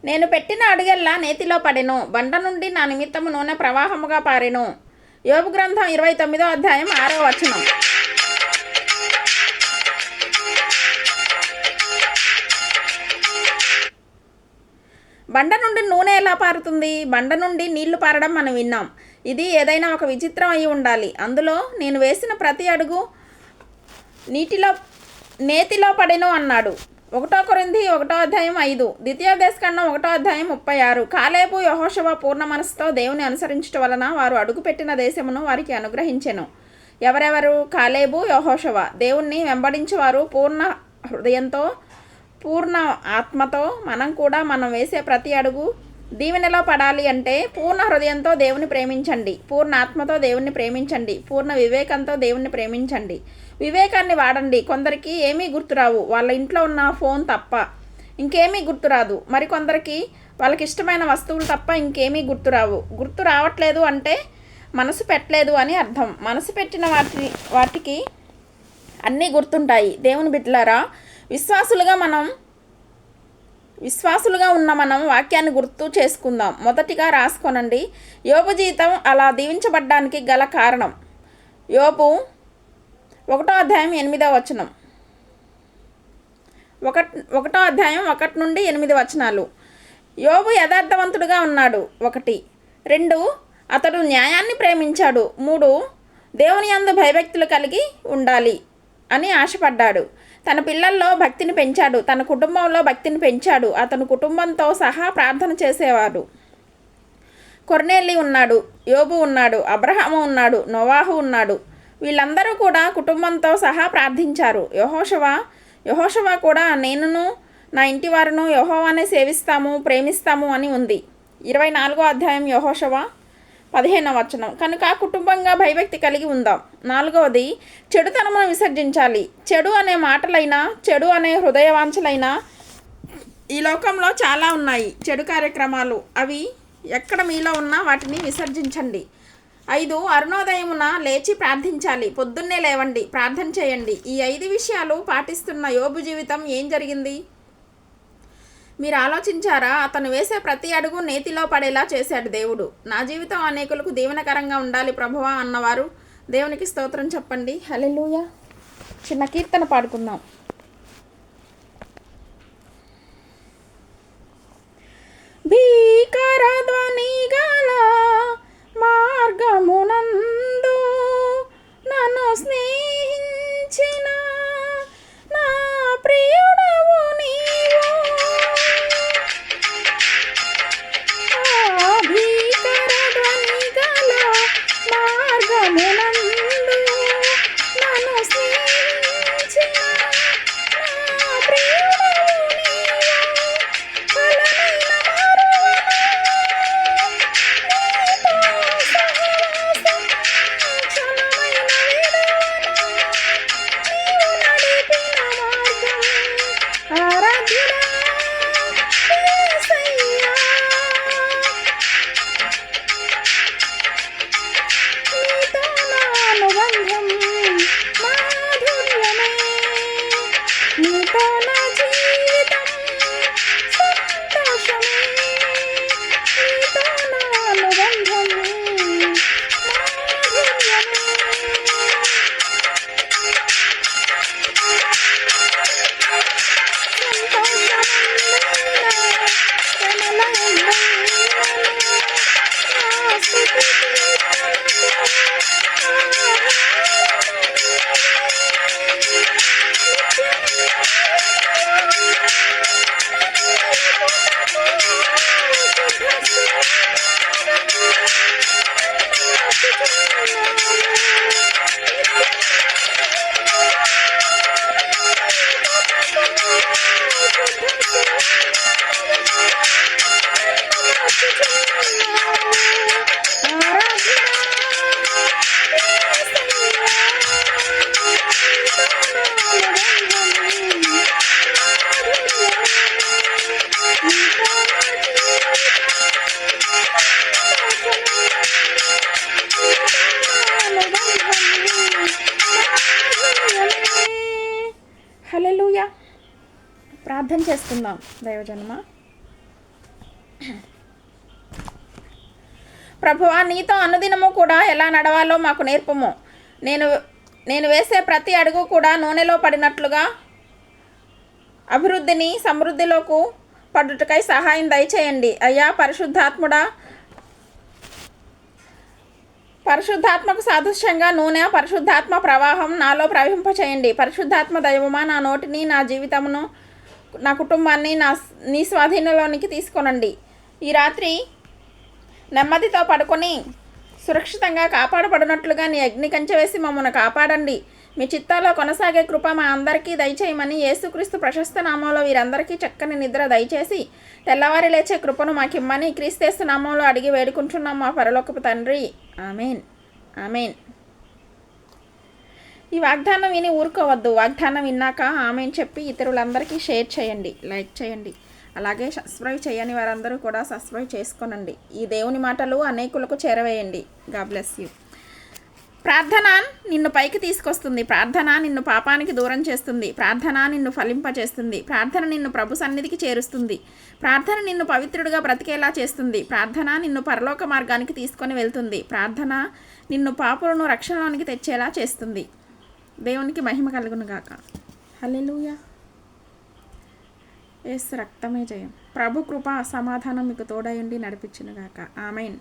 నేను పెట్టిన అడుగెల్లా నేతిలో పడెను, బండ నుండి నా నిమిత్తము నూనె ప్రవాహముగా పారెను. యోబు గ్రంథం 29వ అధ్యాయం 6వ వచనం. బండ నుండి నూనె ఎలా పారుతుంది? బండ నుండి నీళ్లు పారడం మనం విన్నాం. ఇది ఏదైనా ఒక విచిత్రం అయి ఉండాలి. అందులో నేను వేసిన ప్రతి అడుగు నేతిలో పడెను అన్నాడు. 1 కొరింథీ 1వ అధ్యాయం 5, ద్వితీయోపదేశకాండం 1వ అధ్యాయం 36. కాలేబు యెహోషువ పూర్ణ మనసుతో దేవుని అనుసరించడం వలన వారు అడుగుపెట్టిన దేశమును వారికి అనుగ్రహించెను. ఎవరెవరు? కాలేబు, యెహోషువ. దేవుణ్ణి వెంబడించేవారు పూర్ణ హృదయంతో, పూర్ణ ఆత్మతో. మనం వేసే ప్రతి అడుగు దీవెనలో పడాలి అంటే పూర్ణ హృదయంతో దేవుని ప్రేమించండి, పూర్ణ ఆత్మతో దేవుణ్ణి ప్రేమించండి, పూర్ణ వివేకంతో దేవుణ్ణి ప్రేమించండి. వివేకాన్ని వాడండి. కొందరికి ఏమీ గుర్తురావు, వాళ్ళ ఇంట్లో ఉన్న ఫోన్ తప్ప ఇంకేమీ గుర్తురాదు. మరికొందరికి వాళ్ళకి ఇష్టమైన వస్తువులు తప్ప ఇంకేమీ గుర్తు రావట్లేదు అంటే మనసు పెట్టలేదు అని అర్థం. మనసు పెట్టిన వాటికి అన్నీ గుర్తుంటాయి. దేవుని బిడ్డలారా, విశ్వాసులుగా ఉన్న మనం వాక్యాన్ని గుర్తు చేసుకుందాం. మొదటిగా రాసుకోనండి. యోబు జీవితం అలా దీవించబడ్డానికి గల కారణం. యోబు 1వ అధ్యాయం 8వ వచనం. 1వ అధ్యాయం 1 నుండి 8 వచనాలు. యోబు యథార్థవంతుడుగా ఉన్నాడు. 1. 2. అతడు న్యాయాన్ని ప్రేమించాడు. 3. దేవుని యందు భయభక్తులు కలిగి ఉండాలి అని ఆశపడ్డాడు. తన పిల్లల్లో భక్తిని పెంచాడు, తన కుటుంబంలో భక్తిని పెంచాడు. అతను కుటుంబంతో సహా ప్రార్థన చేసేవాడు. కొర్నేలి ఉన్నాడు, యోబు ఉన్నాడు, అబ్రహాము ఉన్నాడు, నోవాహు ఉన్నాడు. వీళ్ళందరూ కూడా కుటుంబంతో సహా ప్రార్థించారు. యెహోషువ కూడా నేనును నా ఇంటి వారును యెహోవానే సేవిస్తాము, ప్రేమిస్తాము అని ఉంది. 24వ అధ్యాయం యెహోషువ 15వ వచనం. కనుక కుటుంబంగా భయభక్తి కలిగి ఉందాం. 4వది, చెడుతనమును విసర్జించాలి. చెడు అనే మాటలైనా, చెడు అనే హృదయవాంఛలైనా ఈ లోకంలో చాలా ఉన్నాయి. చెడు కార్యక్రమాలు అవి ఎక్కడ మీలో ఉన్నా వాటిని విసర్జించండి. 5. అరుణోదయమున లేచి ప్రార్థించాలి. పొద్దున్నే లేవండి, ప్రార్థన చేయండి. ఈ 5 విషయాలు పాటిస్తున్న యోబు జీవితం ఏం జరిగింది మీరు ఆలోచించారా? అతను వేసే ప్రతి అడుగు నేతిలో పడేలా చేశాడు దేవుడు. నా జీవితం అనేకులకు దీవెనకరంగా ఉండాలి ప్రభువా అన్నవారు దేవునికి స్తోత్రం చెప్పండి. హల్లెలూయా. చిన్న కీర్తన పాడుకుందాం. భీకర ధ్వని గల మార్గమునందు నన్ను స్నేహించిన నా ప్రియుడవు నీవు. భీకర ధ్వని గల మార్గమునందు నన్ను స్నేహించిన నా ప్రియుడవు నీవు. కలనైన హల్లెలూయా. ప్రార్థన చేసుకుందాం దైవజనమా. ప్రభువా, నీతో అనుదినము కూడా ఎలా నడవాలో మాకు నేర్పము. నేను వేసే ప్రతి అడుగు కూడా నూనెలో పడినట్లుగా అభివృద్ధిని సమృద్ధిలోకి పడుటకై సహాయం దయచేయండి. అయ్యా పరిశుద్ధాత్మకు సాదృశ్యంగా నూనె పరిశుద్ధాత్మ ప్రవాహం నాలో ప్రవహింపచేయండి. పరిశుద్ధాత్మ దైవమా, నా నోటిని, నా జీవితమును, నా కుటుంబాన్ని నీ స్వాధీనంలోనికి తీసుకొనండి. ఈ రాత్రి నెమ్మదితో పడుకొని సురక్షితంగా కాపాడబడినట్లుగా నీ అగ్ని కంచె వేసి మమ్మల్ని కాపాడండి. మీ చిత్తాల్లో కొనసాగే కృప మా అందరికీ దయచేయమని యేసుక్రీస్తు ప్రశస్త నామంలో వీరందరికీ చక్కని నిద్ర దయచేసి తెల్లవారి లేచే కృపను మాకిమ్మని క్రీస్తు నామంలో అడిగి వేడుకుంటున్నాం మా పరలోకపు తండ్రి. ఆమెన్. ఆమెన్. ఈ వాగ్దానం విని ఊరుకోవద్దు. వాగ్దానం విన్నాక ఆమెన్ చెప్పి ఇతరులందరికీ షేర్ చేయండి, లైక్ చేయండి. అలాగే సబ్స్క్రైబ్ చేయని వారందరూ కూడా సబ్స్క్రైబ్ చేసుకోనండి. ఈ దేవుని మాటలు అనేకులకు చేరవేయండి. God bless you. ప్రార్థన నిన్ను పైకి తీసుకొస్తుంది. ప్రార్థన నిన్ను పాపానికి దూరం చేస్తుంది. ప్రార్థన నిన్ను ఫలింపచేస్తుంది. ప్రార్థన నిన్ను ప్రభు సన్నిధికి చేరుస్తుంది. ప్రార్థన నిన్ను పవిత్రుడిగా బ్రతికేలా చేస్తుంది. ప్రార్థన నిన్ను పరలోక మార్గానికి తీసుకొని వెళ్తుంది. ప్రార్థన నిన్ను పాపులను రక్షణలోనికి తెచ్చేలా చేస్తుంది. దేవునికి మహిమ కలుగును గాక. హల్లెలూయా. యేసు రక్తమే జయం. ప్రభు కృప సమాధానం మీకు తోడయుండి నడిపించును గాక. ఆమెన్.